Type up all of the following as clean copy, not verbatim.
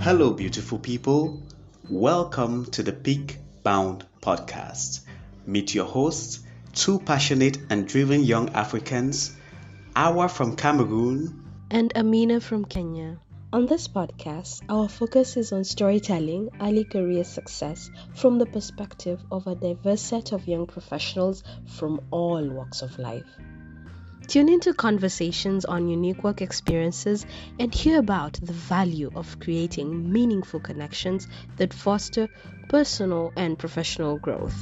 Hello, beautiful people. Welcome to the Peak Bound podcast. Meet your hosts, two passionate and driven young Africans, Awa from Cameroon and Amina from Kenya. On this podcast, our focus is on storytelling early career success from the perspective of a diverse set of young professionals from all walks of life. Tune into conversations on unique work experiences and hear about the value of creating meaningful connections that foster personal and professional growth.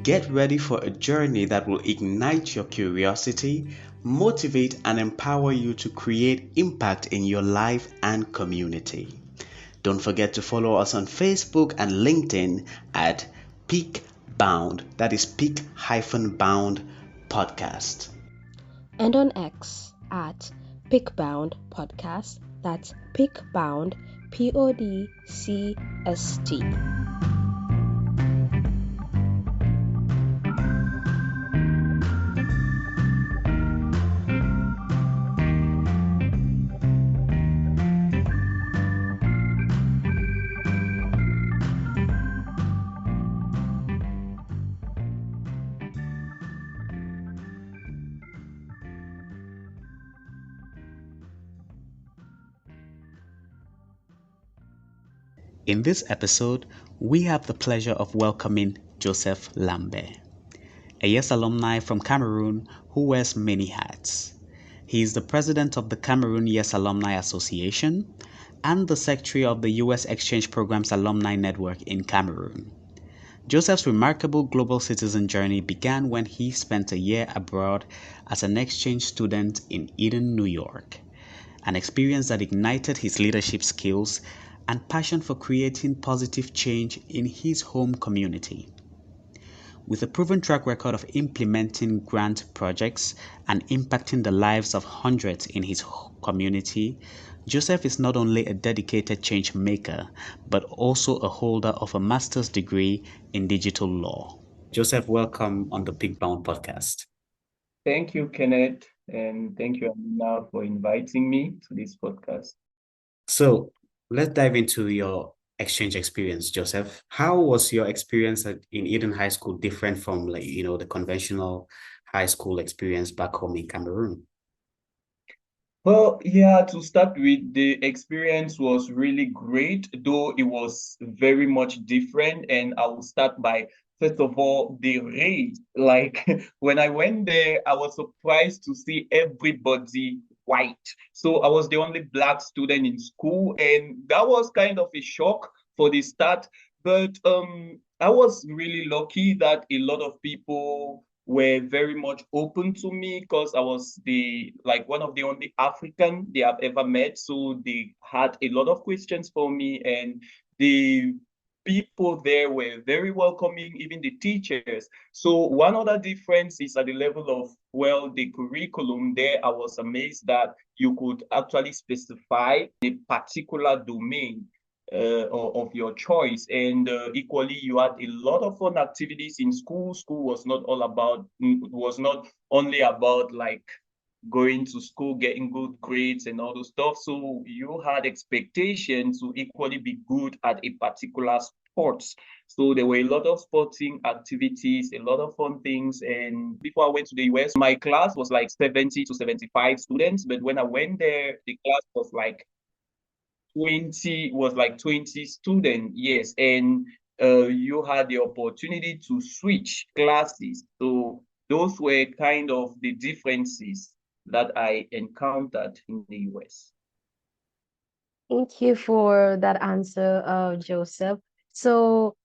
Get ready for a journey that will ignite your curiosity, motivate and empower you to create impact in your life and community. Don't forget to follow us on Facebook and LinkedIn at Peak Bound, that is Peak-Bound Podcast. And on X at Pickbound Podcast, that's Pickbound, PODCST. In this episode, we have the pleasure of welcoming Joseph Lambe, a YES alumni from Cameroon who wears many hats. He is the president of the Cameroon YES Alumni Association and the secretary of the U.S. Exchange Programs Alumni Network in Cameroon. Joseph's remarkable global citizen journey began when he spent a year abroad as an exchange student in Eden, New York, an experience that ignited his leadership skills and passion for creating positive change in his home community. With a proven track record of implementing grant projects and impacting the lives of hundreds in his community, Joseph is not only a dedicated change maker, but also a holder of a master's degree in digital law. Joseph, welcome on the Peak Bound podcast. Thank you, Kenneth, and thank you, Amina, for inviting me to this podcast. So let's dive into your exchange experience, Joseph. How was your experience in Eden High School different from the conventional high school experience back home in Cameroon? Well, yeah, to start with, the experience was really great, though it was very much different. And I will start by, first of all, the race. Like when I went there, I was surprised to see everybody white. So I was the only black student in school, and that was kind of a shock for the start. But I was really lucky that a lot of people were very much open to me because I was one of the only African they have ever met. So they had a lot of questions for me, and the people there were very welcoming, even the teachers. So one other difference is at the level of, well, the curriculum there. I was amazed that you could actually specify a particular domain of your choice. And equally, you had a lot of fun activities in school. School was not only about like going to school, getting good grades and all those stuff. So you had expectations to equally be good at a particular sports. So there were a lot of sporting activities, a lot of fun things. And before I went to the US, my class was like 70 to 75 students. But when I went there, the class was like 20 students, yes. And you had the opportunity to switch classes. So those were kind of the differences that I encountered in the US. Thank you for that answer, Joseph. So,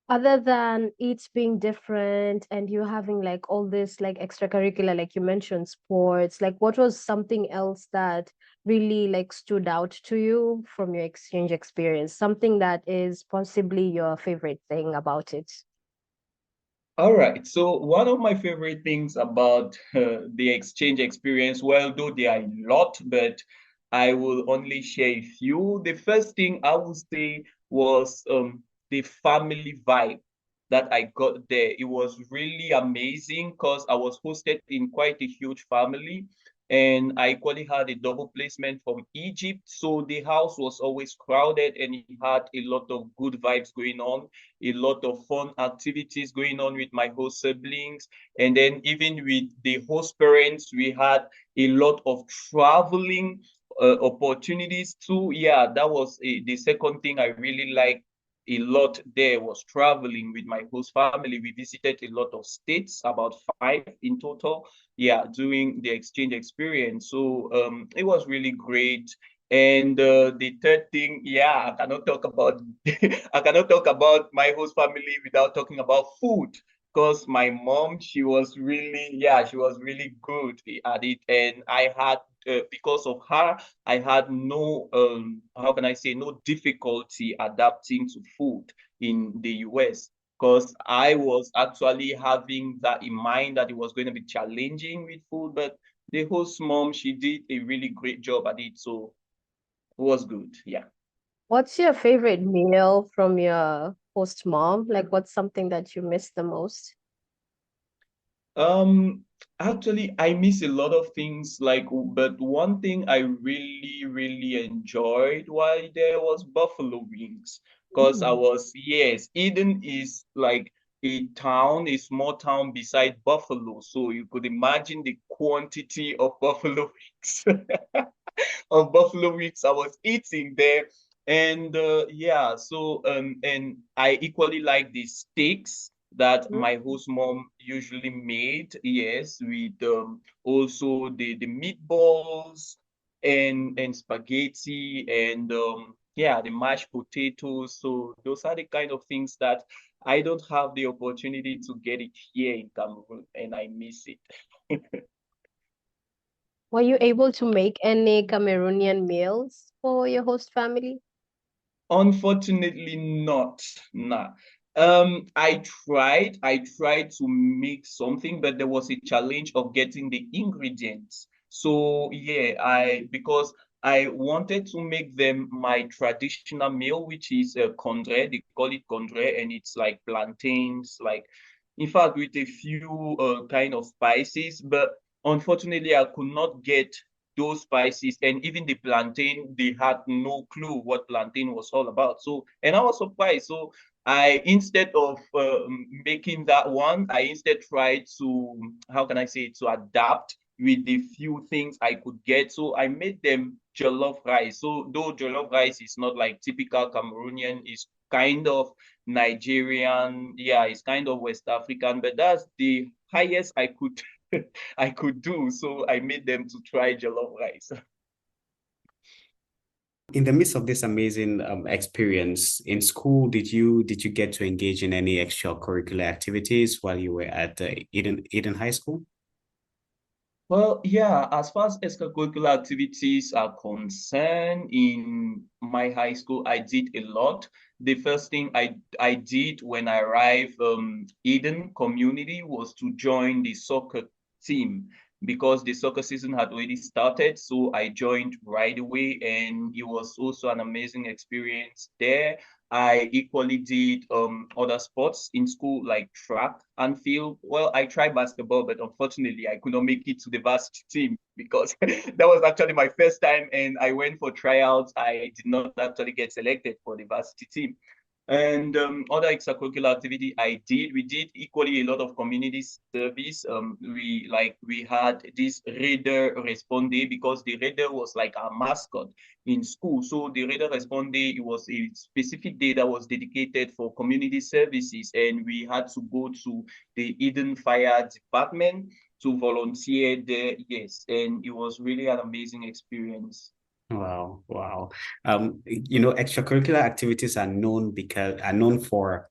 other than it being different and you having like all this like extracurricular, like you mentioned, sports, like what was something else that really like stood out to you from your exchange experience? Something that is possibly your favorite thing about it? All right. So one of my favorite things about the exchange experience, well, though there are a lot, but I will only share a few. The first thing I would say was the family vibe. that I got there. It was really amazing because I was hosted in quite a huge family. And I equally had a double placement from Egypt. So the house was always crowded and it had a lot of good vibes going on, a lot of fun activities going on with my host siblings. And then even with the host parents, we had a lot of traveling opportunities too. Yeah, that was the second thing I really liked a lot there was traveling with my host family. We visited a lot of states, about 5 in total. Yeah, doing the exchange experience. So it was really great. And the third thing, yeah, I cannot talk about I cannot talk about my host family without talking about food. Because my mom, she was really good at it, and I had because of her, I had no, how can I say, no difficulty adapting to food in the US because I was actually having that in mind that it was going to be challenging with food, but the host mom, she did a really great job at it, so it was good. Yeah. What's your favorite meal from your host mom? Like, what's something that you miss the most? Um, Actually, I miss a lot of things, but one thing I really enjoyed while there was buffalo wings. Because Mm. yes, Eden is like a small town beside Buffalo. So you could imagine the quantity of buffalo wings. Of buffalo wings I was eating there. And yeah, so and I equally like the steaks that my host mom usually made, yes, with also the meatballs and spaghetti and yeah, the mashed potatoes. So those are the kind of things that I don't have the opportunity to get it here in Cameroon, and I miss it. Were you able to make any Cameroonian meals for your host family? Unfortunately not. Nah. I tried to make something, but there was a challenge of getting the ingredients. So yeah, because I wanted to make them my traditional meal, which is condre. They call it condre, and it's like plantains, like in fact with a few kind of spices. But unfortunately, I could not get those spices, and even the plantain, they had no clue what plantain was all about. So and I was surprised. So I, instead of making that one, I instead tried to, how can I say it, to adapt with the few things I could get. So I made them jollof rice. So though jollof rice is not like typical Cameroonian, it's kind of Nigerian, yeah, it's kind of West African, but that's the highest I could I could do. So I made them to try jollof rice. In the midst of this amazing experience in school, did you get to engage in any extracurricular activities while you were at Eden High School? Well, yeah, as far as extracurricular activities are concerned, in my high school, I did a lot. The first thing I did when I arrived Eden community was to join the soccer team because the soccer season had already started. So I joined right away, and it was also an amazing experience there. I equally did other sports in school like track and field. Well, I tried basketball, but unfortunately I could not make it to the varsity team because that was actually my first time, and I went for tryouts. I did not actually get selected for the varsity team. And other extracurricular activity we did equally a lot of community service. We had this Raider Responde because the Raider was like our mascot in school. So the Raider Responde, it was a specific day that was dedicated for community services, and we had to go to the Eden Fire Department to volunteer there. Yes, and it was really an amazing experience. Wow, wow. Extracurricular activities are known for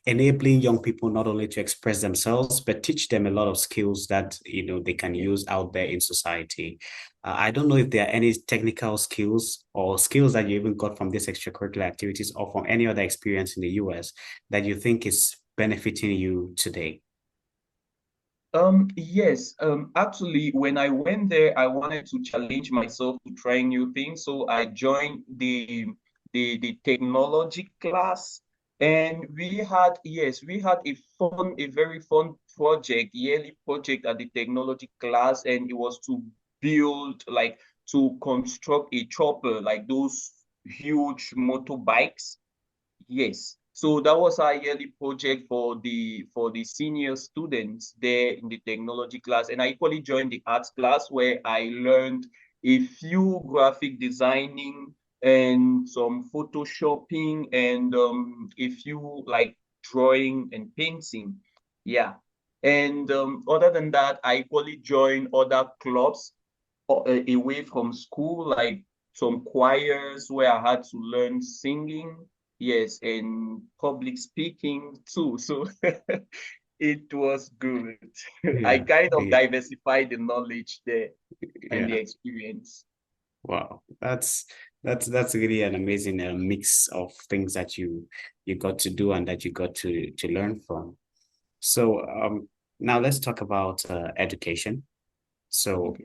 enabling young people not only to express themselves but teach them a lot of skills that they can Yeah. use out there in society. I don't know if there are any technical skills or skills that you even got from these extracurricular activities or from any other experience in the US that you think is benefiting you today. Yes, actually, when I went there, I wanted to challenge myself to try new things. So I joined the technology class. And we had a very fun project, yearly project at the technology class, and it was to build, like, to construct a chopper, like those huge motorbikes. Yes. So that was our yearly project for the senior students there in the technology class. And I equally joined the arts class where I learned a few graphic designing and some photoshopping and a few like drawing and painting. Yeah. And other than that, I equally joined other clubs away from school, like some choirs where I had to learn singing, yes, and public speaking too. So it was good. I Yeah, kind of yeah, diversified the knowledge there and the yeah. experience. Wow, that's really an amazing mix of things that you got to do and that you got to learn from. So now let's talk about education. So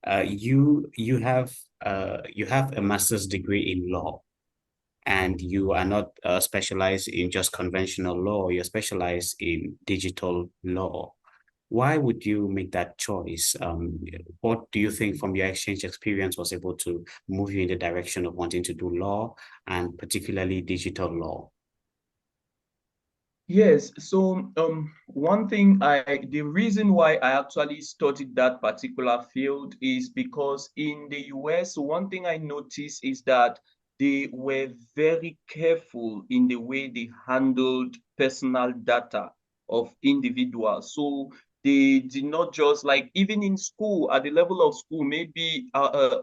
Okay. you have a master's degree in law, and you are not specialized in just conventional law. You're specialized in digital law. Why would you make that choice? What do you think from your exchange experience was able to move you in the direction of wanting to do law and particularly digital law? Yes, so the reason why I actually studied that particular field is because in the US, one thing I noticed is that they were very careful in the way they handled personal data of individuals. So they did not just, like, even in school, at the level of school, maybe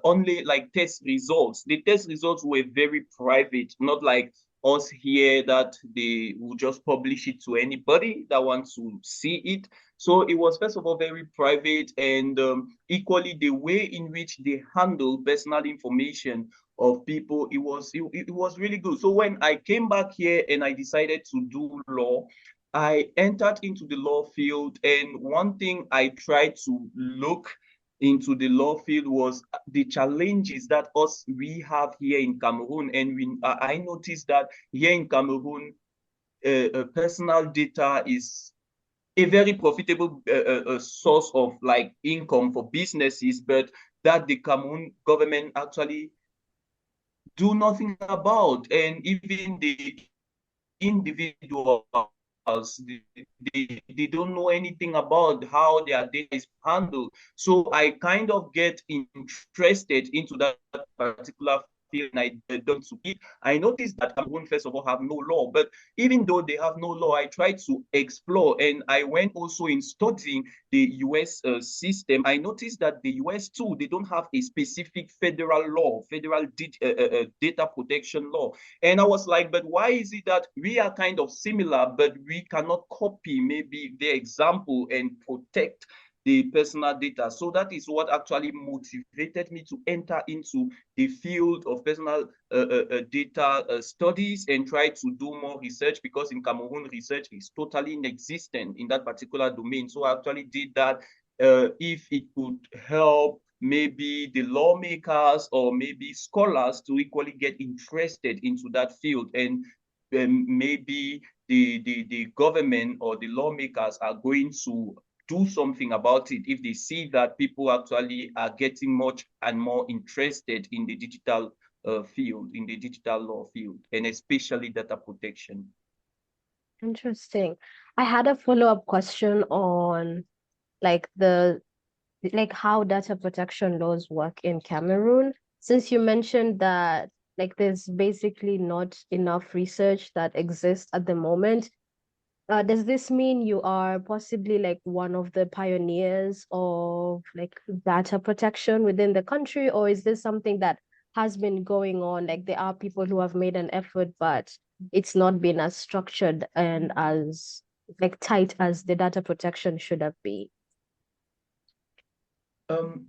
only like test results. The test results were very private, not like us here that they will just publish it to anybody that wants to see it. So it was, first of all, very private, and equally the way in which they handle personal information of people, it was really good. So when I came back here and I decided to do law, I entered into the law field, and one thing I tried to look into the law field was the challenges that we have here in Cameroon. And I noticed that here in Cameroon, personal data is a very profitable source of like income for businesses, but that the Cameroon government actually do nothing about. And even the individuals, they don't know anything about how their data is handled. So I kind of get interested into that particular field, and I don't to it. I noticed that Cameroon, first of all, have no law, but even though they have no law, I tried to explore, and I went also in studying the US system. I noticed that the US too, they don't have a specific federal law, federal data protection law. And I was like, but why is it that we are kind of similar, but we cannot copy maybe their example and protect the personal data? So that is what actually motivated me to enter into the field of personal data studies and try to do more research, because in Cameroon, research is totally inexistent in that particular domain. So I actually did that, if it could help maybe the lawmakers or maybe scholars to equally get interested into that field. And maybe the government or the lawmakers are going to do something about it if they see that people actually are getting much and more interested in the digital field, in the digital law field, and especially data protection. Interesting. I had a follow-up question on like the like how data protection laws work in Cameroon. Since you mentioned that like there's basically not enough research that exists at the moment, does this mean you are possibly like one of the pioneers of like data protection within the country, or is this something that has been going on? Like there are people who have made an effort, but it's not been as structured and as like tight as the data protection should have been.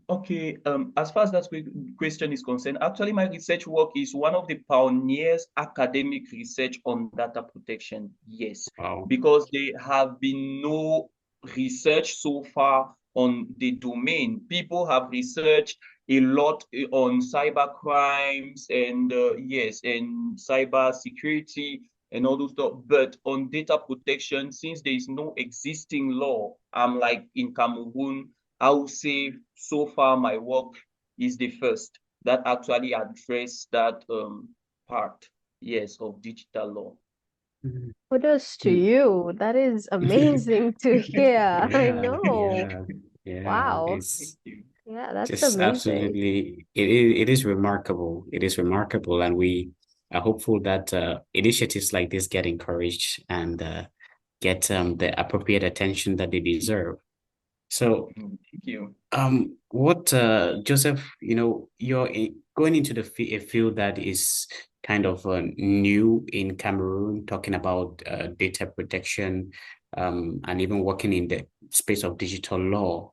Okay, as far as that question is concerned, actually my research work is one of the pioneers academic research on data protection. Yes, Wow. because there have been no research so far on the domain. People have researched a lot on cyber crimes and yes, and cyber security, and all those stuff. But on data protection, since there is no existing law, I'm like in Cameroon, I would say so far my work is the first that actually address that part, yes, of digital law. Mhm. Kudos to Mm. you. That is amazing to hear. I Yeah, know. yeah, yeah. Wow. Thank It's you. Yeah, that's just amazing. absolutely, it is remarkable. It is remarkable, and we are hopeful that initiatives like this get encouraged and get the appropriate attention that they deserve. So, Thank you. what Joseph, going into a field that is kind of new in Cameroon, talking about data protection, and even working in the space of digital law.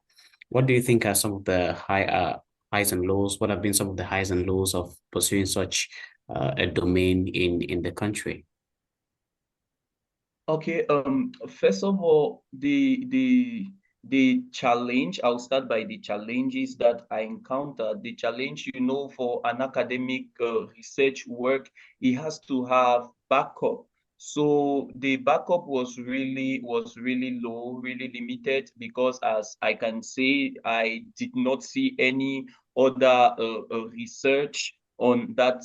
What do you think are some of the highs and lows? What have been some of the highs and lows of pursuing such a domain in the country? Okay, first of all, the challenge, I'll start by the challenges that I encountered. The challenge, for an academic research work, it has to have backup. So the backup was really low, really limited, because as I can say, I did not see any other research on that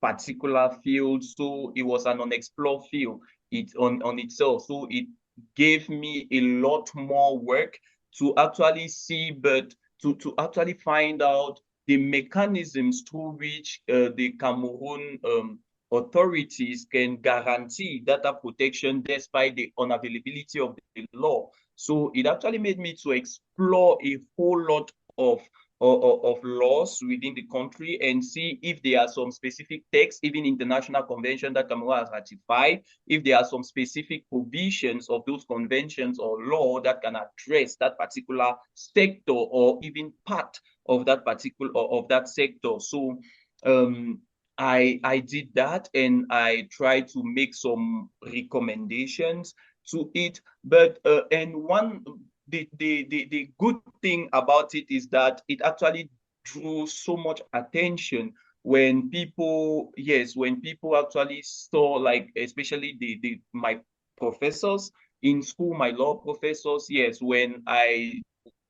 particular field. So it was an unexplored field on itself. So it gave me a lot more work to actually see, but to actually find out the mechanisms through which the Cameroon authorities can guarantee data protection despite the unavailability of the law. So it actually made me to explore a whole lot of laws within the country and see if there are some specific texts, even international convention that Cameroon has ratified, if there are some specific provisions of those conventions or law that can address that particular sector or even part of that particular of that sector. So um, I did that, and I tried to make some recommendations to it. But and one the good thing about it is that it actually drew so much attention when people, yes, when people actually saw, like, especially the my professors in school, my law professors, yes, when I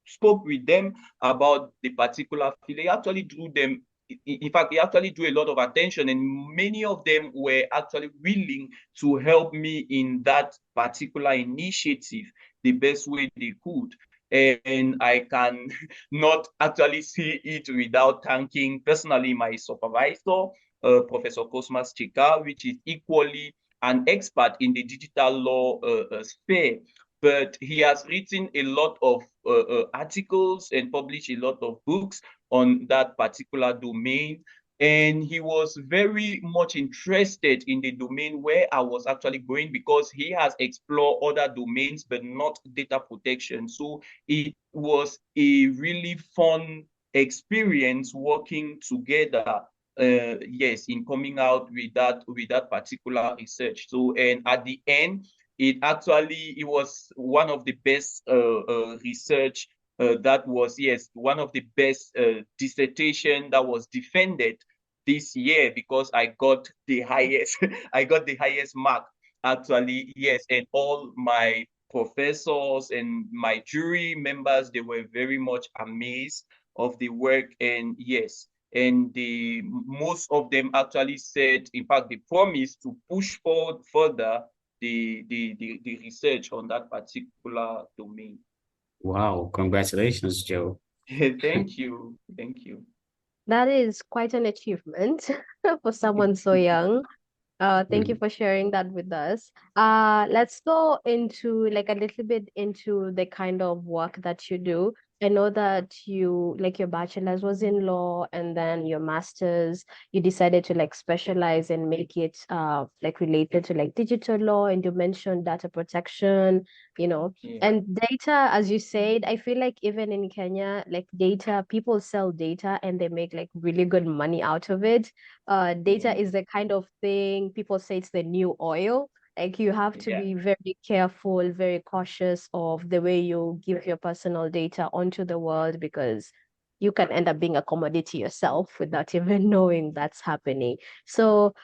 spoke with them about the particular field, they actually drew them. In fact, it actually drew a lot of attention, and many of them were actually willing to help me in that particular initiative the best way they could. And I can not actually see it without thanking personally my supervisor, Professor Cosmas Chika, which is equally an expert in the digital law sphere. But he has written a lot of articles and published a lot of books on that particular domain. And he was very much interested in the domain where I was actually going, because he has explored other domains, but not data protection. So it was a really fun experience working together. Yes, in coming out with that particular research. So, and at the end, it was one of the best research that was, yes, one of the best dissertation that was defended this year, because I got the highest I got the highest mark, actually, yes. And all my professors and my jury members, they were very much amazed of the work. And yes, and the most of them actually said, in fact, they promised to push forward further the research on that particular domain. Wow, congratulations, Joe. Thank you. Thank you. That is quite an achievement for someone so young. Thank you Mm. for sharing that with us. Let's go into like a little bit into the kind of work that you do. I know that you like your bachelor's was in law, and then your master's, you decided to like specialize and make it like related to like digital law, and you mentioned data protection, you know. Yeah. And data, as you said, I feel like even in Kenya, like data, people sell data and they make like really good money out of it. Data Yeah. is the kind of thing people say it's the new oil. Like you have to Yeah. be very careful, very cautious of the way you give your personal data onto the world, because you can end up being a commodity yourself without even knowing that's happening. So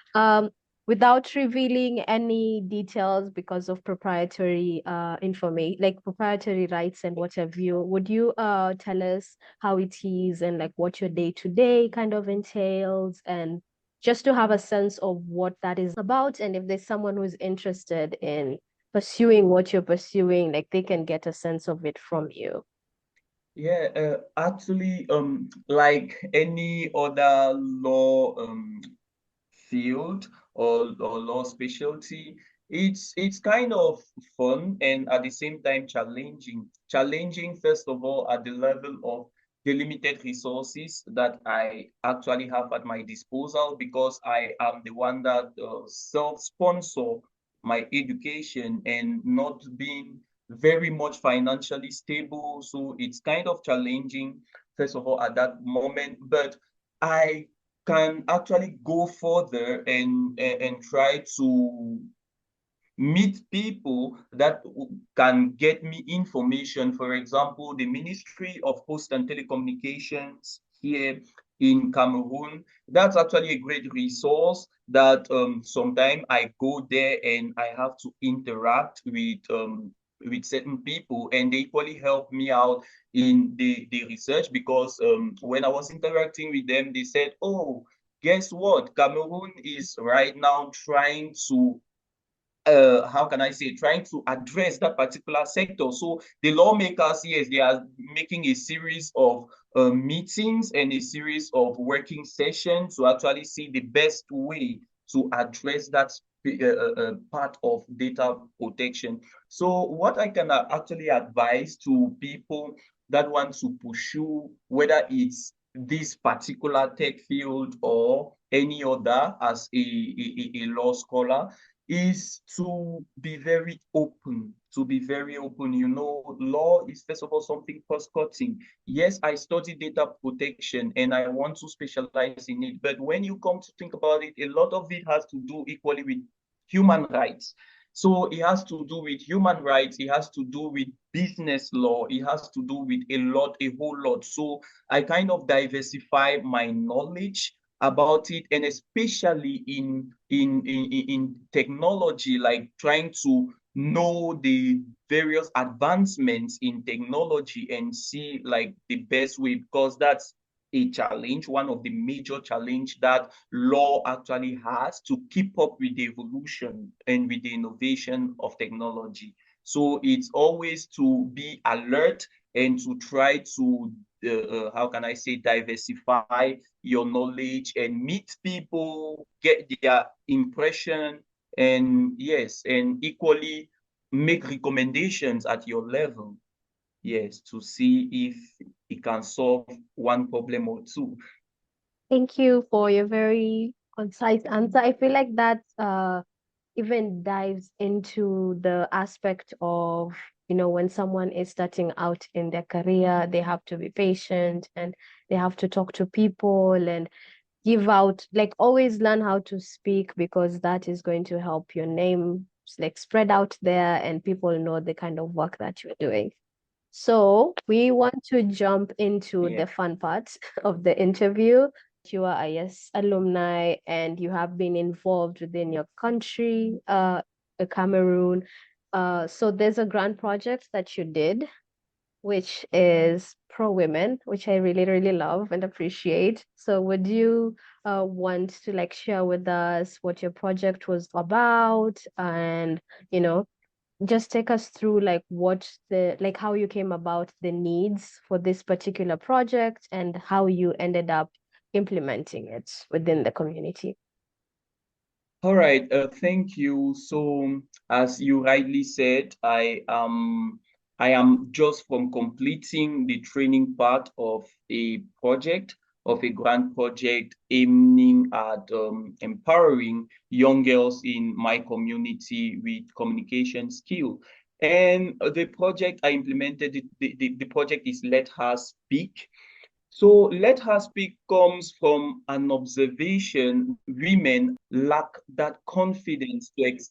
without revealing any details because of proprietary information, like proprietary rights and what have you, would you tell us how it is and like what your day-to-day kind of entails, and just to have a sense of what that is about, and if there's someone who's interested in pursuing what you're pursuing, like they can get a sense of it from you. Yeah, actually, like any other law field or law specialty, it's kind of fun and at the same time challenging. Challenging, first of all, at the level of the limited resources that I actually have at my disposal because I am the one that self-sponsor my education and not being very much financially stable. So it's kind of challenging, first of all, at that moment. But I can actually go further and try to meet people that can get me information. For example, the Ministry of Post and Telecommunications here in Cameroon, that's actually a great resource that sometimes I go there and I have to interact with certain people and they equally help me out in the research because when I was interacting with them, they said, oh, guess what? Cameroon is right now trying to how can I say, trying to address that particular sector. So the lawmakers, yes, they are making a series of meetings and a series of working sessions to actually see the best way to address that part of data protection. So what I can actually advise to people that want to pursue, whether it's this particular tech field or any other as a law scholar, is to be very open, to be very open. You know, law is first of all something cross-cutting. Yes, I study data protection and I want to specialize in it. But when you come to think about it, a lot of it has to do equally with human rights. So it has to do with human rights, it has to do with business law, it has to do with a whole lot. So I kind of diversify my knowledge about it, and especially in technology, like trying to know the various advancements in technology and see like the best way, because that's a challenge, one of the major challenge that law actually has, to keep up with the evolution and with the innovation of technology. So it's always to be alert and to try to how can I say, diversify your knowledge and meet people, get their impression, and yes, and equally make recommendations at your level, yes, to see if it can solve one problem or two. Thank you for your very concise answer. I feel like that even dives into the aspect of, when someone is starting out in their career, they have to be patient and they have to talk to people and give out, like always learn how to speak, because that is going to help your name like spread out there and people know the kind of work that you're doing. So we want to jump into Yeah. the fun part of the interview. You are a YES alumni and you have been involved within your country, Cameroon. So there's a grand project that you did, which is pro women, which I really, really love and appreciate. So would you want to like share with us what your project was about, and you know just take us through like what the like how you came about the needs for this particular project and how you ended up implementing it within the community. All right, thank you. So, as you rightly said, I am just from completing the training part of a project, of a grant project aiming at empowering young girls in my community with communication skill. And the project I implemented, the project is Let Her Speak. So let her speak comes from an observation. Women lack that confidence to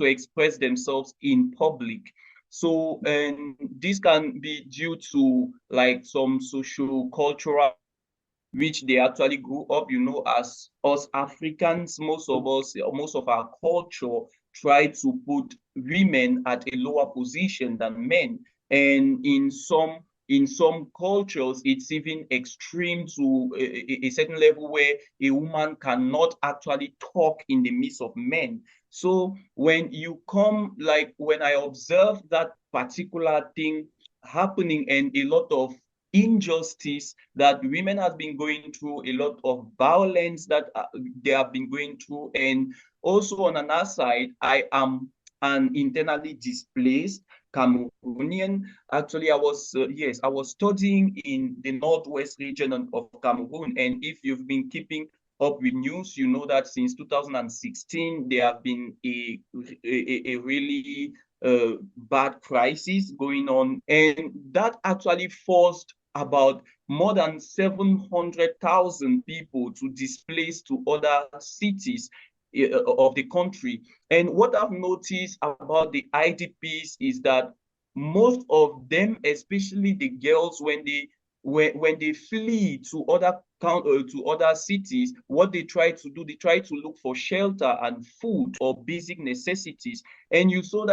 express themselves in public. So, and this can be due to like some social cultural which they actually grew up, as us Africans, most of us, most of our culture try to put women at a lower position than men. And in some cultures, it's even extreme to a certain level where a woman cannot actually talk in the midst of men. So when you come, like when I observe that particular thing happening and a lot of injustice that women have been going through, a lot of violence that they have been going through, and also on another side, I am an internally displaced Cameroonian. Actually, I was studying in the northwest region of Cameroon, and if you've been keeping up with news, you know that since 2016 there have been a really bad crisis going on, and that actually forced about more than 700,000 people to displace to other cities of the country. And what I've noticed about the IDPs is that most of them, especially the girls, when they flee to other cities, what they try to do, they try to look for shelter and food or basic necessities. And you see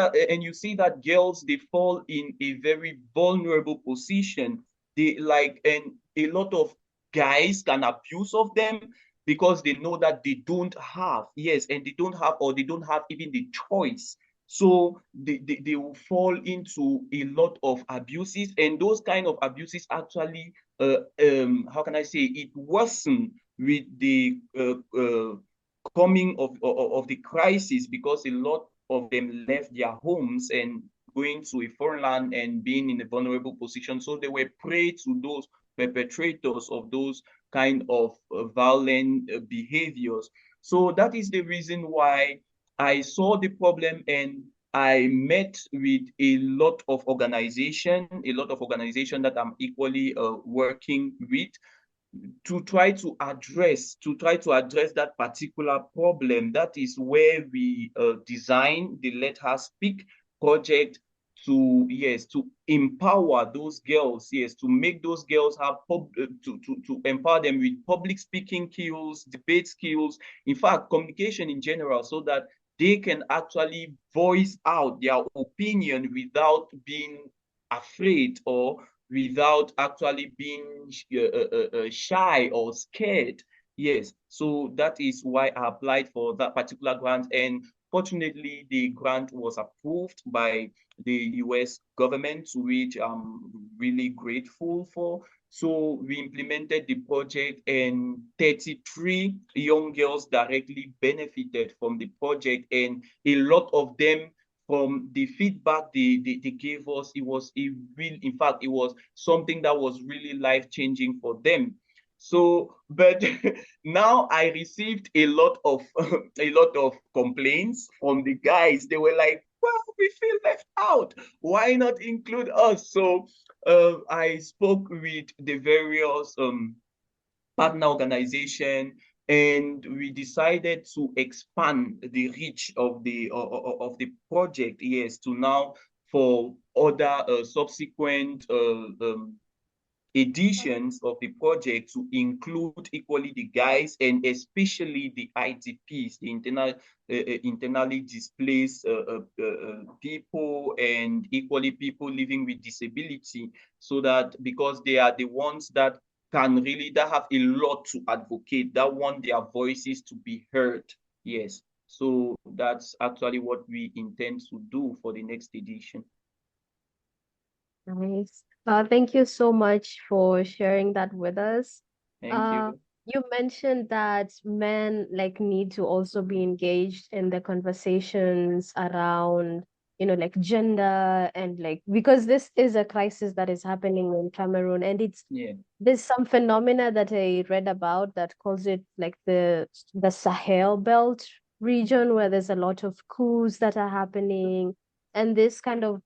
that girls, they fall in a very vulnerable position. And a lot of guys can abuse of them because they know that they don't have, yes, and they don't have, or they don't have even the choice. So they will fall into a lot of abuses, and those kind of abuses actually, how can I say, it worsen with the coming of the crisis, because a lot of them left their homes and going to a foreign land and being in a vulnerable position. So they were prey to those perpetrators of those kind of violent behaviors. So that is the reason why I saw the problem, and I met with a lot of organization that I'm equally working with to try to address that particular problem. That is where we design the Let Her Speak project to empower those girls, yes, to make those girls have to empower them with public speaking skills, debate skills, in fact communication in general, so that they can actually voice out their opinion without being afraid, or without actually being shy or scared. Yes, so that is why I applied for that particular grant, and fortunately, the grant was approved by the US government, which I'm really grateful for. So we implemented the project, and 33 young girls directly benefited from the project, and a lot of them, from the feedback they gave us, in fact, it was something that was really life-changing for them. So, but now I received a lot of a lot of complaints from the guys. They were like, well, we feel left out. Why not include us? So I spoke with the various partner organization, and we decided to expand the reach of the project, yes, to now for other subsequent editions of the project, to include equally the guys, and especially the IDPs, the internally displaced people, and equally people living with disability, so that, because they are the ones that have a lot to advocate, that want their voices to be heard. Yes. So that's actually what we intend to do for the next edition. Nice. Thank you so much for sharing that with us. Thank Uh, you. you mentioned that men like need to also be engaged in the conversations around, like gender, and like, because this is a crisis that is happening in Cameroon, and Yeah. there's some phenomena that I read about that calls it like the Sahel belt region, where there's a lot of coups that are happening, and this kind of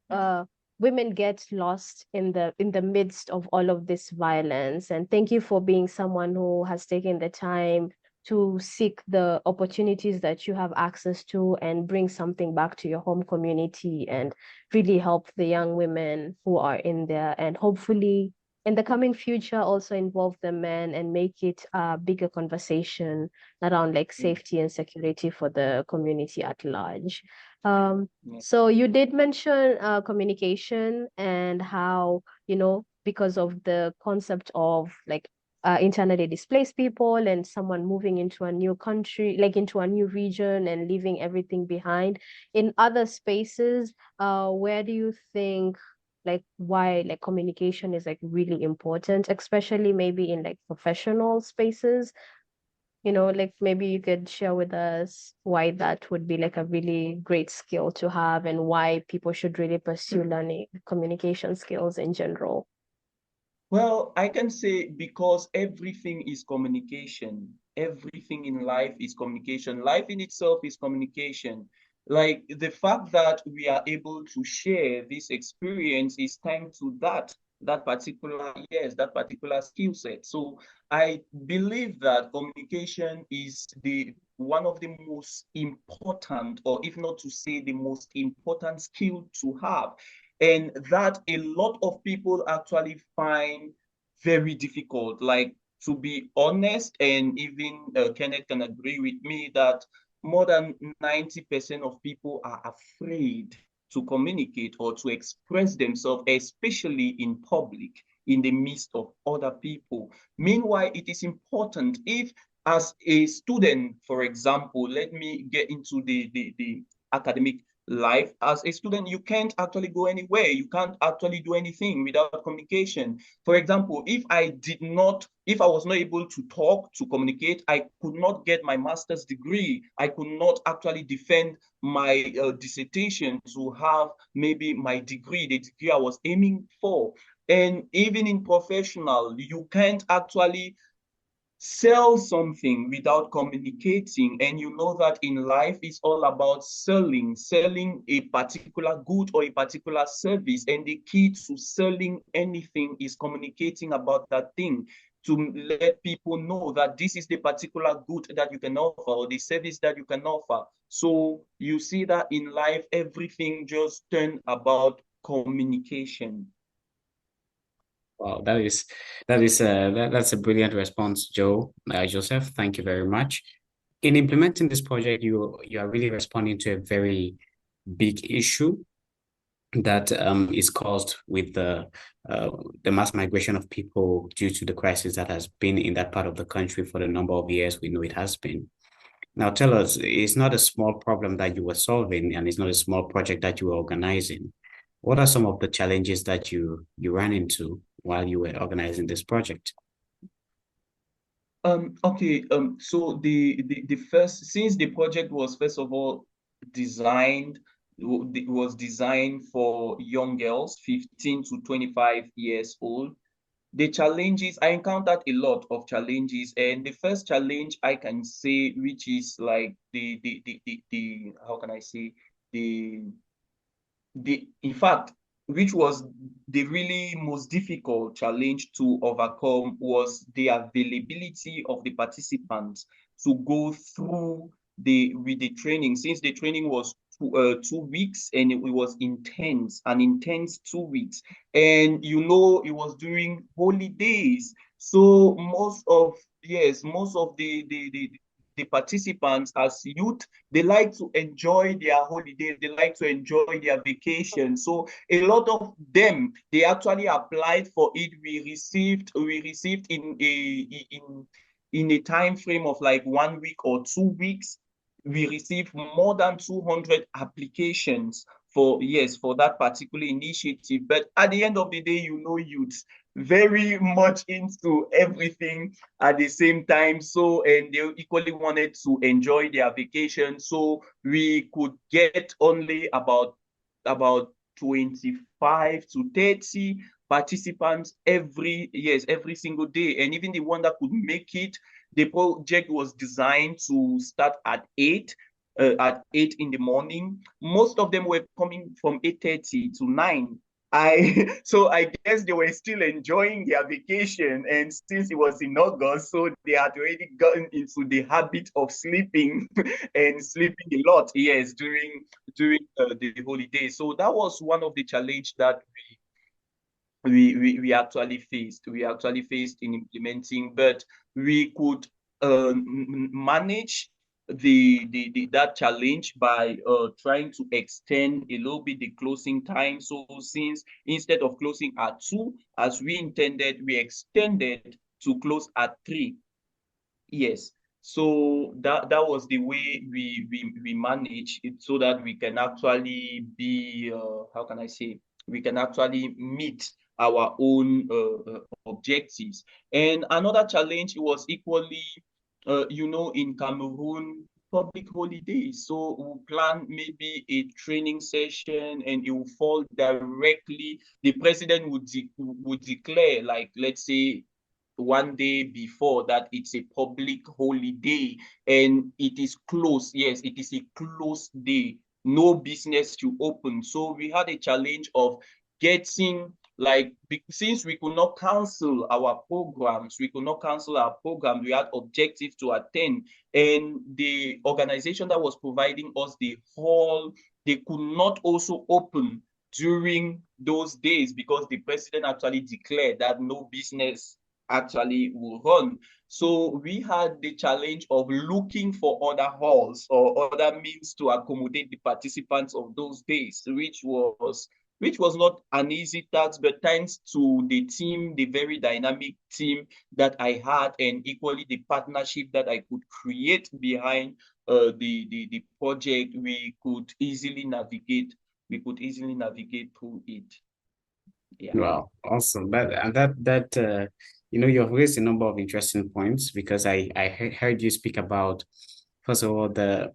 women get lost in the midst of all of this violence. And thank you for being someone who has taken the time to seek the opportunities that you have access to and bring something back to your home community and really help the young women who are in there, and hopefully in the coming future also involve the men and make it a bigger conversation around like safety and security for the community at large. So you did mention communication and how, because of the concept of like internally displaced people and someone moving into a new country, like into a new region and leaving everything behind. In other spaces, where do you think like why like communication is like really important, especially maybe in like professional spaces? Like maybe you could share with us why that would be like a really great skill to have and why people should really pursue learning communication skills in general. Well, I can say because everything is communication. Everything in life is communication. Life in itself is communication. Like the fact that we are able to share this experience is thanks to that particular, yes, that particular skill set. So I believe that communication is the one of the most important, or if not to say the most important skill to have, and that a lot of people actually find very difficult. Like, to be honest, and even Kenneth can agree with me that more than 90% of people are afraid to communicate or to express themselves, especially in public, in the midst of other people. Meanwhile, it is important if, as a student, for example, let me get into the academic life. As a student, you can't actually go anywhere. You can't actually do anything without communication. For example, if I was not able to talk, to communicate, I could not get my master's degree. I could not actually defend my dissertation to have maybe my degree, the degree I was aiming for. And even in professional, you can't actually sell something without communicating. And you know that in life it's all about selling a particular good or a particular service, and the key to selling anything is communicating about that thing, to let people know that this is the particular good that you can offer or the service that you can offer. So you see that in life everything just turn about communication. Wow, that's a brilliant response, Joseph. Thank you very much. In implementing this project, you are really responding to a very big issue that is caused with the mass migration of people due to the crisis that has been in that part of the country for the number of years we know it has been. Now, tell us, it's not a small problem that you were solving, and it's not a small project that you were organizing. What are some of the challenges that you ran into while you were organizing this project? Okay, so the first, since the project was first of all designed, it was designed for young girls, 15 to 25 years old. The challenges, I encountered a lot of challenges, and the first challenge I can say, which is like the how can I say, the in fact, which was the really most difficult challenge to overcome, was the availability of the participants to go through with the training, since the training was 2 weeks, and it was intense, an intense 2 weeks. And it was during holidays. So most of the participants as youth, they like to enjoy their holidays, they like to enjoy their vacation. So a lot of them, they actually applied for it. We received in a time frame of like 1 week or 2 weeks. We received more than 200 applications for that particular initiative. But at the end of the day, youth very much into everything at the same time. So, and they equally wanted to enjoy their vacation. So we could get only about 25 to 30 participants every single day. And even the one that could make it, the project was designed to start at 8 in the morning. Most of them were coming from 8:30 to 9. So I guess they were still enjoying their vacation, and since it was in August, so they had already gotten into the habit of sleeping and sleeping a lot, yes, during the holiday. So that was one of the challenge that we actually faced. We actually faced in implementing, but we could manage that challenge by trying to extend a little bit the closing time. So since instead of closing at 2, as we intended, we extended to close at 3. Yes. So that was the way we manage it so that we can actually be how can I say, we can actually meet our own objectives. And another challenge was equally in Cameroon, public holidays. So we'll plan maybe a training session and it will fall directly. The president would declare, like, let's say, one day before that it's a public holiday and it is closed. Yes, it is a closed day. No business to open. So we had a challenge of getting, like, since we could not cancel our programs, we had objectives to attend. And the organization that was providing us the hall, they could not also open during those days because the president actually declared that no business actually will run. So we had the challenge of looking for other halls or other means to accommodate the participants of those days, which was not an easy task, but thanks to the team, the very dynamic team that I had, and equally the partnership that I could create behind the project, we could easily navigate. We could easily navigate through it. Yeah. Wow, awesome. You've raised a number of interesting points because I heard you speak about, first of all, the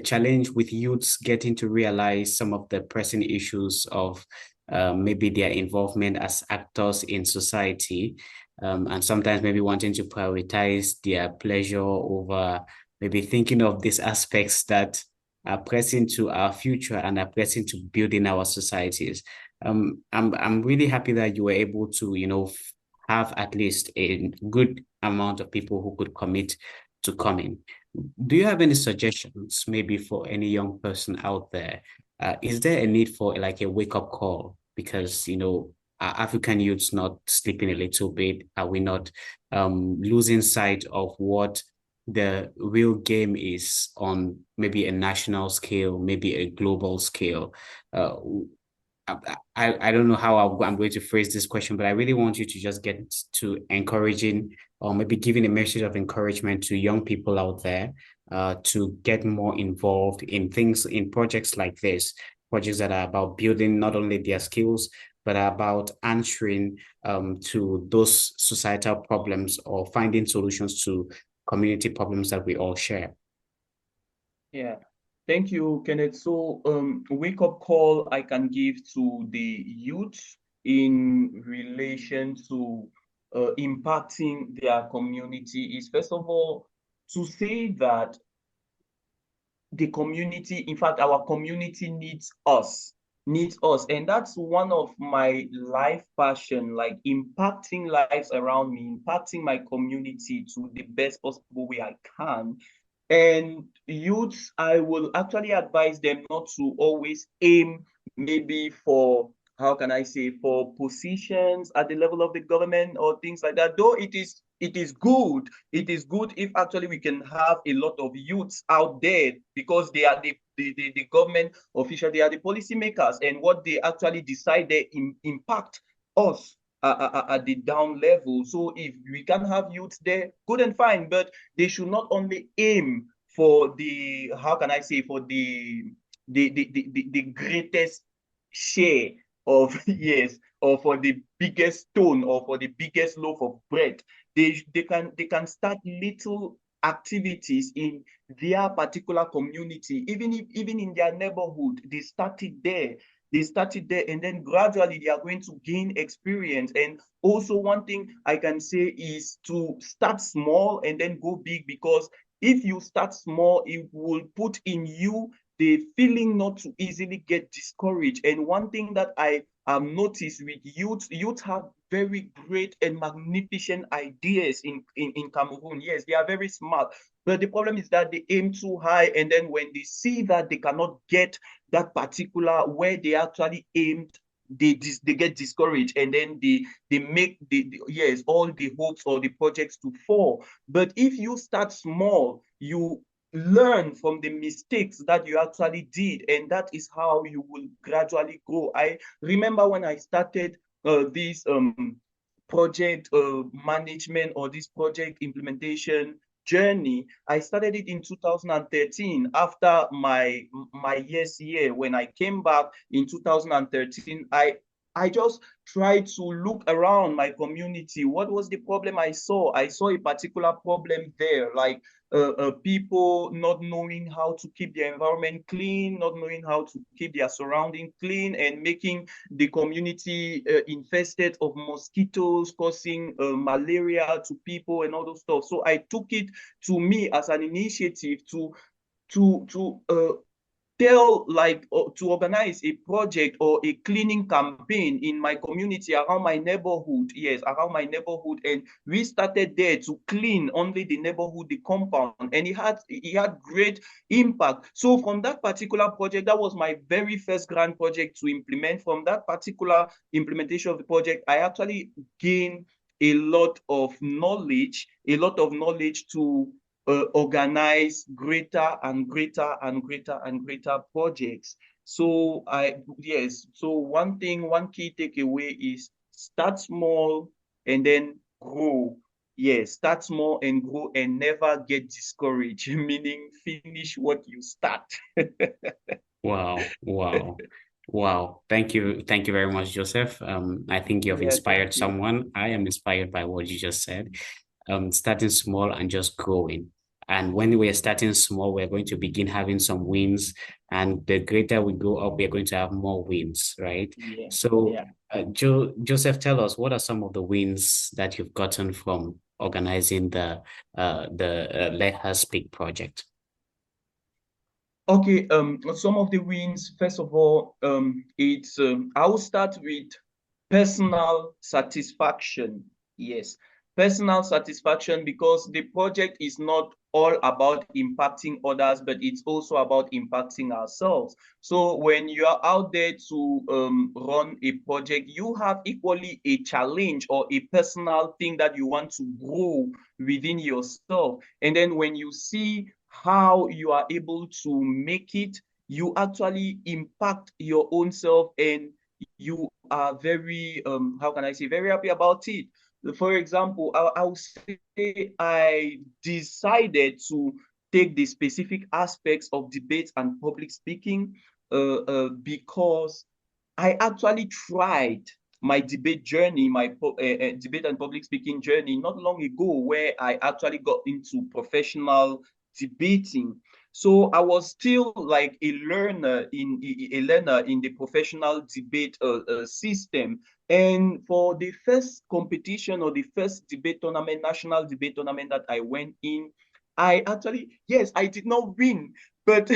challenge with youths getting to realize some of the pressing issues of maybe their involvement as actors in society, and sometimes maybe wanting to prioritize their pleasure over maybe thinking of these aspects that are pressing to our future and are pressing to building our societies. I'm really happy that you were able to, have at least a good amount of people who could commit to coming. Do you have any suggestions, maybe for any young person out there? Is there a need for like a wake-up call? Because, are African youths not sleeping a little bit? Are we not losing sight of what the real game is on maybe a national scale, maybe a global scale? Uh, I don't know how I'm going to phrase this question, but I really want you to just get to encouraging or maybe giving a message of encouragement to young people out there to get more involved in things, in projects like this, projects that are about building not only their skills, but are about answering to those societal problems or finding solutions to community problems that we all share. Yeah. Thank you, Kenneth. So, wake-up call I can give to the youth in relation to impacting their community is, first of all, to say that the community, in fact, our community needs us. And that's one of my life passion, like impacting lives around me, impacting my community to the best possible way I can. And youths, I will actually advise them not to always aim maybe for, how can I say, for positions at the level of the government or things like that. Though it is good. It is good if actually we can have a lot of youths out there because they are the government official, they are the policymakers, and what they actually decide they impact us at the down level. So if we can have youths there, good and fine, but they should not only aim for the, how can I say, for the greatest share of yes, or for the biggest stone or for the biggest loaf of bread. They can start little activities in their particular community, even in their neighborhood. They started there and then gradually they are going to gain experience. And also one thing I can say is to start small and then go big, because if you start small, it will put in you the feeling not to easily get discouraged. And one thing that I noticed with youth have very great and magnificent ideas in Cameroon. Yes, they are very smart. But the problem is that they aim too high, and then when they see that they cannot get that particular where they actually aimed they get discouraged, and then they make yes, all the hopes or the projects to fall. But if you start small, you learn from the mistakes that you actually did, and that is how you will gradually grow. I remember when I started this project management, or this project implementation journey. I started it in 2013 after my yes year. When I came back in 2013, I just tried to look around my community. What was the problem I saw? I saw a particular problem there, like people not knowing how to keep their environment clean, not knowing how to keep their surrounding clean, and making the community infested of mosquitoes, causing malaria to people and all those stuff. So I took it to me as an initiative to tell, like, to organize a project or a cleaning campaign in my community, around my neighborhood. Yes, around my neighborhood. And we started there to clean only the neighborhood, the compound, and it had great impact. So from that particular project, that was my very first grand project to implement. From that particular implementation of the project, I actually gained a lot of knowledge to organize greater and greater and greater and greater projects. So one key takeaway is start small and then grow. Yes, start small and grow, and never get discouraged, meaning finish what you start. Wow, wow, wow. Thank you. Thank you very much, Joseph. I think you have Yeah, inspired thank you. someone. I am inspired by what you just said. Starting small and just growing. And when we're starting small, we're going to begin having some wins. And the greater we go up, we're going to have more wins, right? Yeah, So, yeah. Joseph, tell us, what are some of the wins that you've gotten from organizing the Let Her Speak project? Okay, some of the wins, first of all, it's I will start with personal satisfaction. Yes, personal satisfaction, because the project is not all about impacting others, but it's also about impacting ourselves. So when you are out there to run a project, you have equally a challenge or a personal thing that you want to grow within yourself. And then when you see how you are able to make it, you actually impact your own self, and you are very, how can I say, very happy about it. For example, I'll say I decided to take the specific aspects of debate and public speaking because I actually tried my debate journey, debate and public speaking journey not long ago, where I actually got into professional debating. So I was still like a learner in the professional debate system. And for the first competition, or the first debate tournament, national debate tournament that I went in, I actually, yes, I did not win, but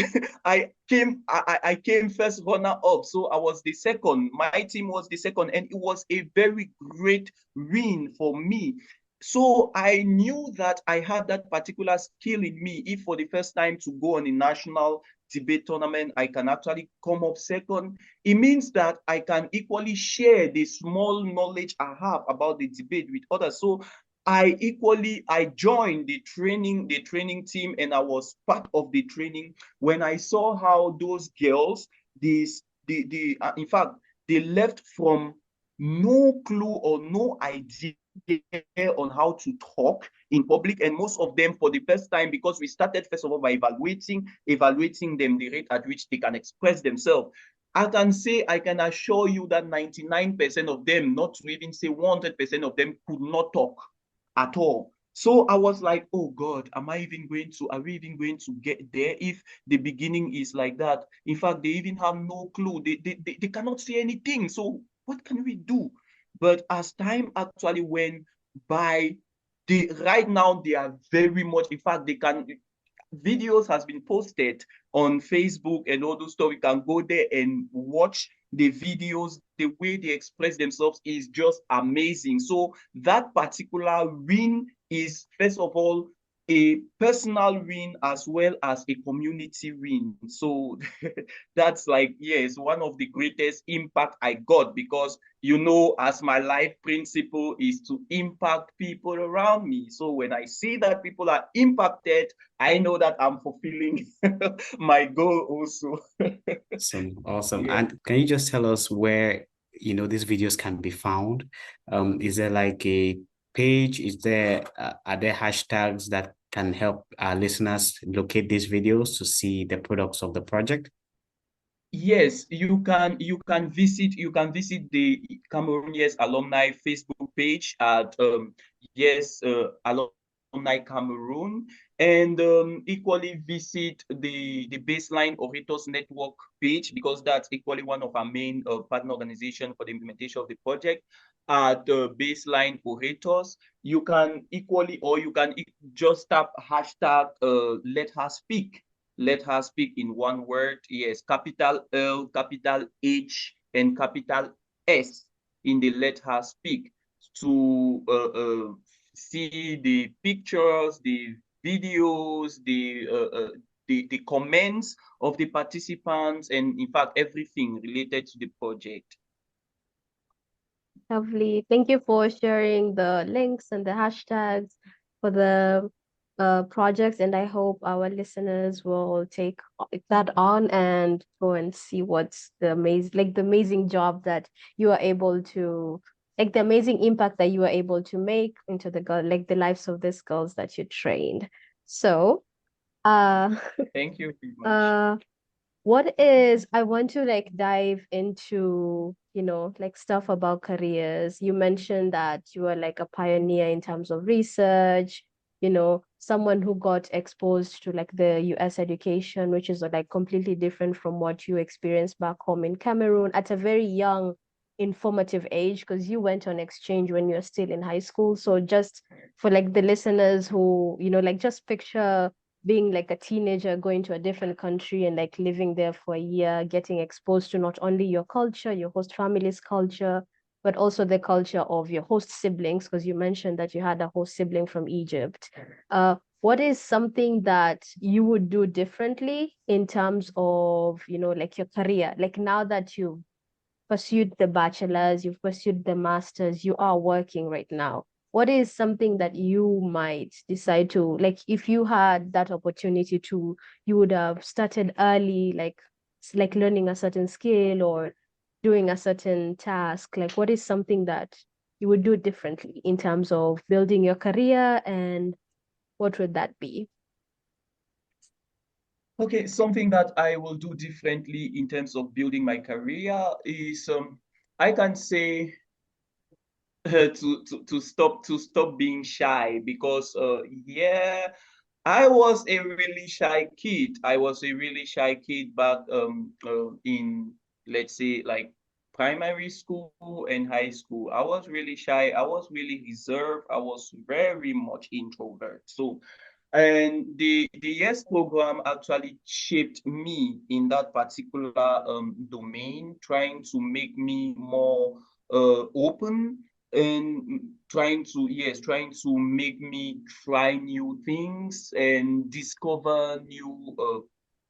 I came first runner up. So I was the second. My team was the second, and it was a very great win for me. So I knew that I had that particular skill in me. If for the first time to go on a national debate tournament, I can actually come up second, it means that I can equally share the small knowledge I have about the debate with others. So I joined the training team, and I was part of the training. When I saw how those girls, in fact, they left from no clue or no idea on how to talk in public, and most of them for the first time, because we started first of all by evaluating them, the rate at which they can express themselves. I can assure you that 99% of them, not to even say 100% of them, could not talk at all. So I was like, oh God, are we even going to get there if the beginning is like that? In fact, they even have no clue. They cannot say anything. So what can we do? But as time actually went by, right now they are very much, in fact, videos has been posted on Facebook and all those stuff. You can go there and watch the videos. The way they express themselves is just amazing. So that particular win is, first of all, a personal win as well as a community win. So that's like, yes, one of the greatest impact I got, because, as my life principle is to impact people around me. So when I see that people are impacted, I know that I'm fulfilling my goal also. Awesome, awesome. Yeah. And can you just tell us where, these videos can be found? Is there like a page? Are there hashtags that can help our listeners locate these videos to see the products of the project? Yes, you can visit the Cameroon YES Alumni Facebook page at YES Alumni Cameroon, and equally visit the Baseline Orators Network page, because that's equally one of our main partner organization for the implementation of the project at Baseline Orators. You can equally, or you can just tap hashtag Let Her Speak. Let her speak in one word. Yes, capital L, capital H, and capital S in the Let Her Speak, to see the pictures, the videos, the comments of the participants, and in fact, everything related to the project. Lovely. Thank you for sharing the links and the hashtags for the projects, and I hope our listeners will take that on and go and see what's the amazing job that you are able to, like the amazing impact that you are able to make into the lives of these girls that you trained. So, uh, Thank you very much. uh, I want to like dive into, like stuff about careers. You mentioned that you are like a pioneer in terms of research, someone who got exposed to like the US education, which is like completely different from what you experienced back home in Cameroon at a very young, informative age, because you went on exchange when you're still in high school. So just for like the listeners who, like just picture being like a teenager going to a different country and like living there for a year, getting exposed to not only your culture, your host family's culture, but also the culture of your host siblings, because you mentioned that you had a host sibling from Egypt. What is something that you would do differently in terms of, like your career? Like now that you've pursued the bachelor's, you've pursued the master's, you are working right now. What is something that you might decide to, like, if you had that opportunity to, you would have started early, like learning a certain skill or doing a certain task? Like, what is something that you would do differently in terms of building your career, and what would that be? Okay, something that I will do differently in terms of building my career is, I can say, to stop being shy, because yeah, I was a really shy kid. I was a really shy kid back in, let's say, like primary school and high school. I was really shy. I was really reserved. I was very much introvert. So, and the YES program actually shaped me in that particular domain, trying to make me more open, and trying to make me try new things and discover new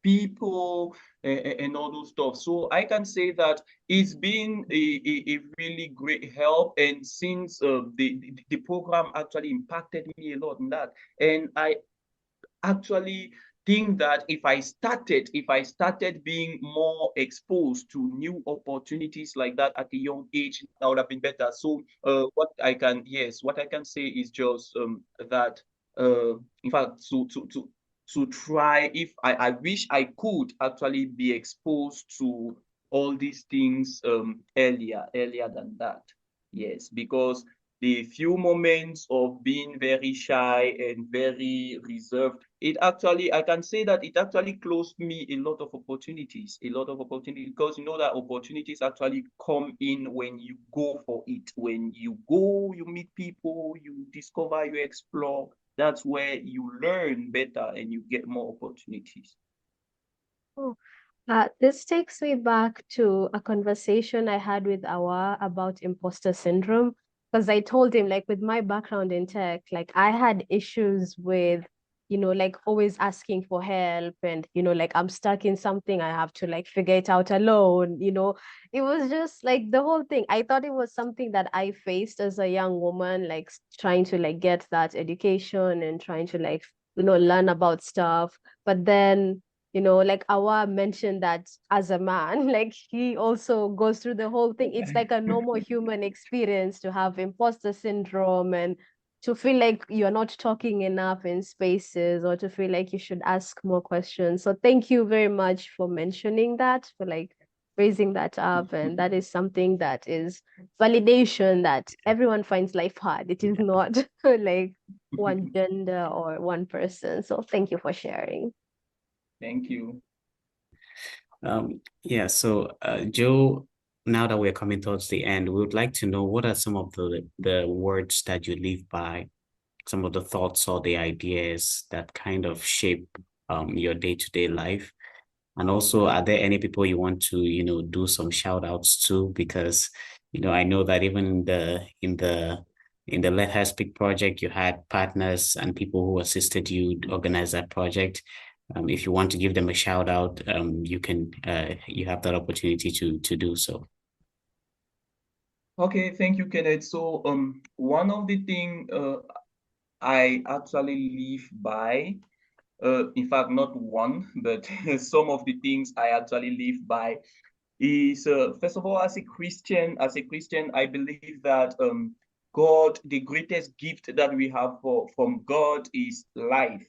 people, and all those stuff. So I can say that it's been a really great help, and since the program actually impacted me a lot in that, and I actually think that if I started being more exposed to new opportunities like that at a young age, that would have been better. So what I can say is just that in fact, to try, if I wish I could actually be exposed to all these things earlier than that. Yes, because the few moments of being very shy and very reserved, I can say that it actually closed me a lot of opportunities, because you know that opportunities actually come in when you go for it. When you go, you meet people, you discover, you explore. That's where you learn better and you get more opportunities. Oh, this takes me back to a conversation I had with Awa about imposter syndrome. Because I told him, like, with my background in tech, like, I had issues with like always asking for help, and like I'm stuck in something, I have to like figure it out alone. It was just like the whole thing. I thought it was something that I faced as a young woman, like trying to like get that education and trying to like learn about stuff. But then like Awa mentioned that as a man, like he also goes through the whole thing. It's like a normal human experience to have imposter syndrome and to feel like you're not talking enough in spaces, or to feel like you should ask more questions. So thank you very much for mentioning that, for like raising that up. And that is something that is validation that everyone finds life hard. It is not like one gender or one person. So thank you for sharing. Thank you. Yeah, so Joe, now that we're coming towards the end, we would like to know what are some of the words that you live by, some of the thoughts or the ideas that kind of shape your day-to-day life. And also, are there any people you want to, do some shout outs to? Because, I know that even in the Let Her Speak project, you had partners and people who assisted you organize that project. If you want to give them a shout out, you have that opportunity to do so. Okay, thank you, Kenneth. So, one of the thing I actually live by, in fact, not one, but some of the things I actually live by is first of all, as a Christian, I believe that God, the greatest gift that we have from God is life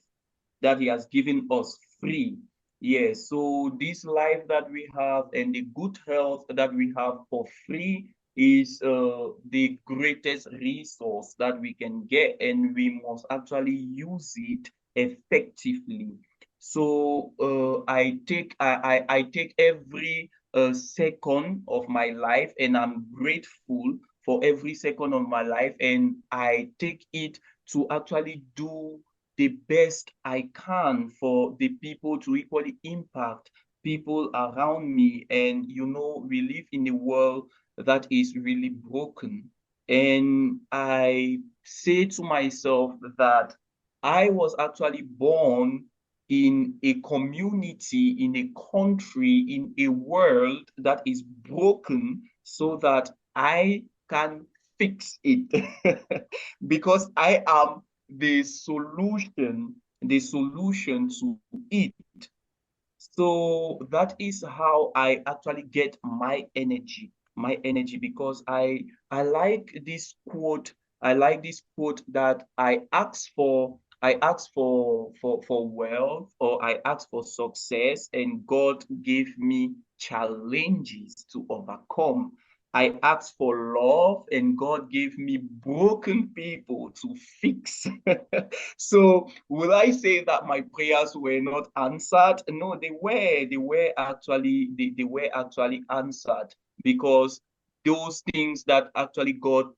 that he has given us free. Yes, so this life that we have and the good health that we have for free is the greatest resource that we can get, and we must actually use it effectively. So I take every second of my life, and I'm grateful for every second of my life, and I take it to actually do the best I can for the people, to equally impact people around me. And we live in a world that is really broken. And I say to myself that I was actually born in a community, in a country, in a world that is broken, so that I can fix it. Because I am the solution to it. So that is how I actually get my energy, because I like this quote. I like this quote that I asked for wealth, or I asked for success, and God gave me challenges to overcome. I asked for love, and God gave me broken people to fix. So will I say that my prayers were not answered? No, they were. They were actually answered, because those things that actually God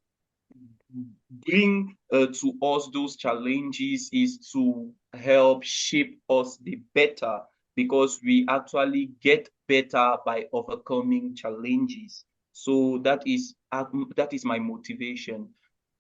bring to us, those challenges, is to help shape us the better, because we actually get better by overcoming challenges. So that is my motivation.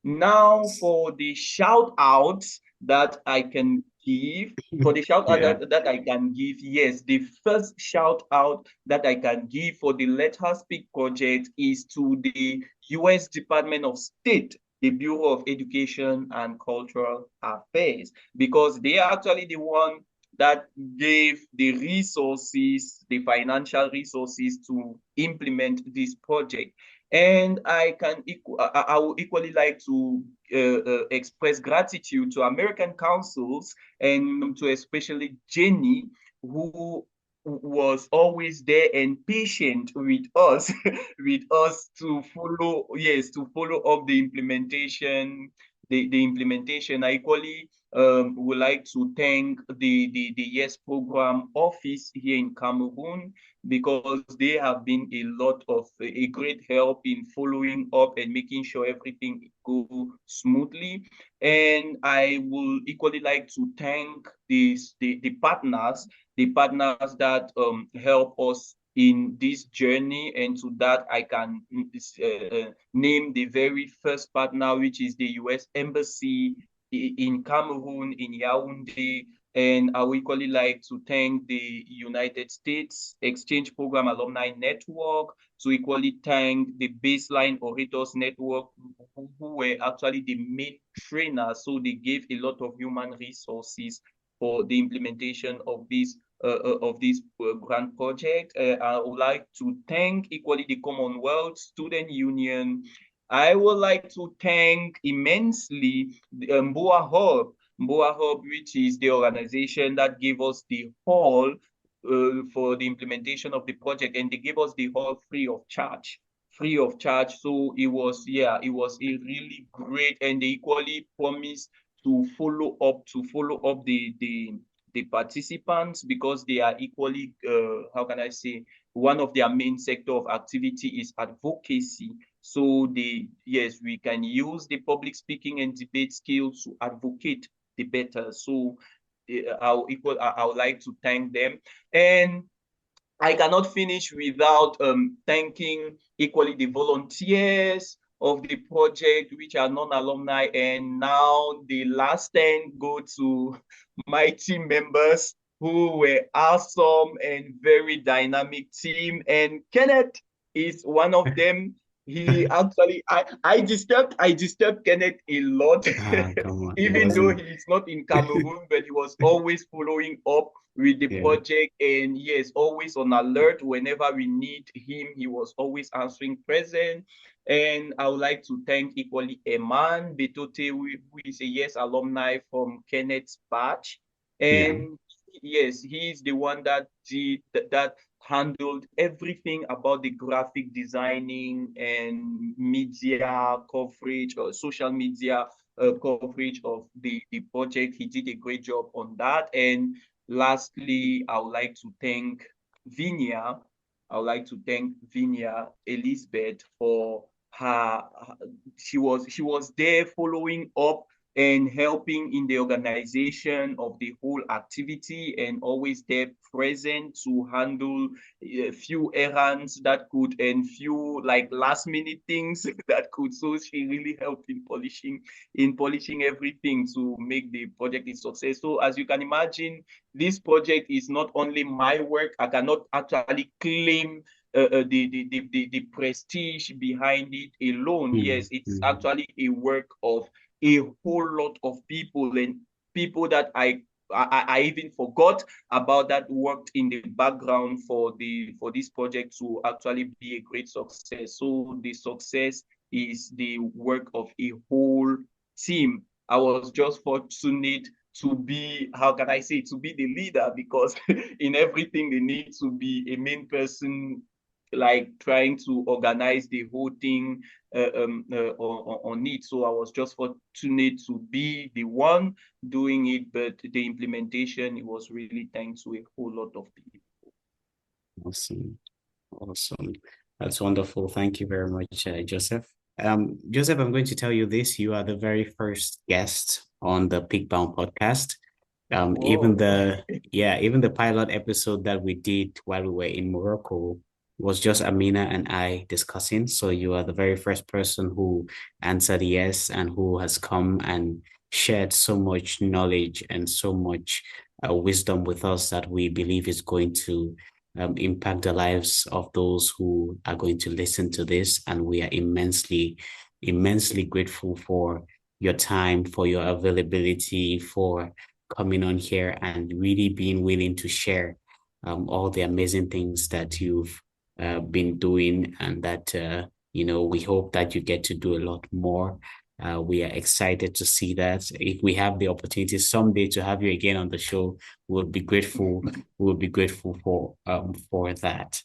Now, for the shout outs that I can give, Yeah. that I can give, yes, the first shout out that I can give for the Let Her Speak project is to the U.S. Department of State, the Bureau of Education and Cultural Affairs, because they are actually the one that gave the resources, the financial resources, to implement this project. And I would equally like to express gratitude to American councils, and to especially Jenny, who was always there and patient with us, with us to follow, yes, to follow up the implementation. The implementation. I equally would like to thank the YES program office here in Cameroon, because they have been a great help in following up and making sure everything go smoothly. And I will equally like to thank the partners that help us in this journey. And to that, I can name the very first partner, which is the U.S. Embassy in Cameroon, in Yaoundé. And I would equally like to thank the United States Exchange Program Alumni Network, to equally thank the Baseline Orators Network, who were actually the main trainers. So they gave a lot of human resources for the implementation of this grant project. I would like to thank equally the Commonwealth Student Union. I would like to thank immensely Mboa Hub, which is the organization that gave us the hall for the implementation of the project, and they gave us the hall free of charge. Free of charge. So it was, yeah, it was a really great, and they equally promised to follow up the participants, because they are equally, how can I say, one of their main sector of activity is advocacy. So yes, we can use the public speaking and debate skills to advocate the better. So I would like to thank them. And I cannot finish without thanking equally the volunteers of the project, which are non-alumni. And now the last 10 go to my team members, who were awesome and very dynamic team. And Kenneth is one of them. He actually, I disturbed Kenneth a lot, Ah, come on. It even though wasn't. he is not in Cameroon, but he was always following up with the Yeah. project, and yes, always on alert. Whenever we need him, he was always answering present. And I would like to thank equally Eman Betote, who is a YES alumni from Kenneth's batch. Yeah. And yes, he is the one that that handled everything about the graphic designing and media coverage, or social media coverage of the project. He did a great job on that. And lastly, I would like to thank Vinia. I would like to thank Vinia Elizabeth for she was there following up and helping in the organization of the whole activity, and always there present to handle a few errands that could, and few like last minute things that could. So she really helped in polishing everything to make the project a success. So as you can imagine, this project is not only my work. I cannot actually claim the prestige behind it alone. Mm, Yes, it's mm. actually a work of a whole lot of people, and people that I even forgot about, that worked in the background for this project to actually be a great success. So the success is the work of a whole team. I was just fortunate to be, how can I say, to be the leader, because in everything they need to be a main person, like trying to organize the whole thing on it. So I was just fortunate to be the one doing it, but the implementation, it was really thanks to a whole lot of people. Awesome. Awesome. That's wonderful. Thank you very much, Joseph. Joseph, I'm going to tell you this. You are the very first guest on the Peakbound podcast. Even Whoa. the even the pilot episode that we did while we were in Morocco was just Amina and I discussing. So you are the very first person who answered yes and who has come and shared so much knowledge and so much wisdom with us that we believe is going to impact the lives of those who are going to listen to this. And we are immensely grateful for your time, for your availability, for coming on here and really being willing to share all the amazing things that you've been doing, and that we hope that you get to do a lot more. We are excited to see that. If we have the opportunity someday to have you again on the show, we'll be grateful. We'll be grateful for that.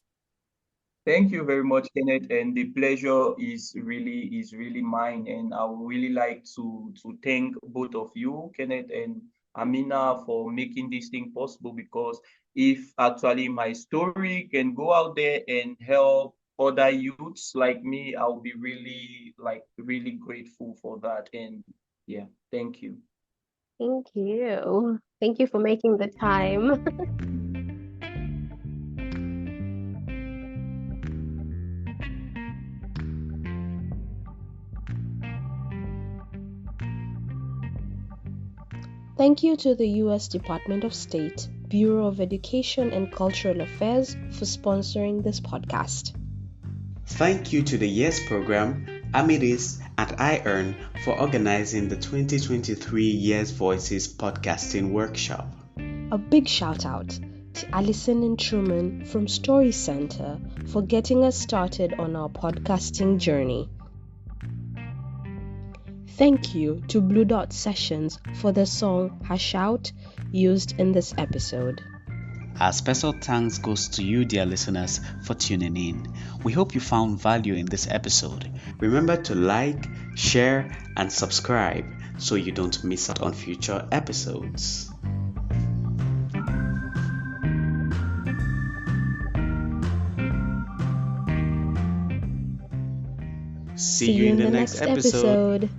Thank you very much, Kenneth, and the pleasure is really mine. And I would really like to thank both of you, Kenneth and Amina, for making this thing possible. Because if actually my story can go out there and help other youths like me, I'll be really grateful for that. And yeah, thank you. Thank you. Thank you for making the time. Thank you to the U.S. Department of State, Bureau of Education and Cultural Affairs for sponsoring this podcast. Thank you to the YES program, Amidis, and iEarn for organizing the 2023 YES Voices podcasting workshop. A big shout out to Alison and Truman from Story Center for getting us started on our podcasting journey. Thank you to Blue Dot Sessions for the song Hash Out used in this episode. Our special thanks goes to you, dear listeners, for tuning in. We hope you found value in this episode. Remember to like, share, and subscribe so you don't miss out on future episodes. See you in the next episode.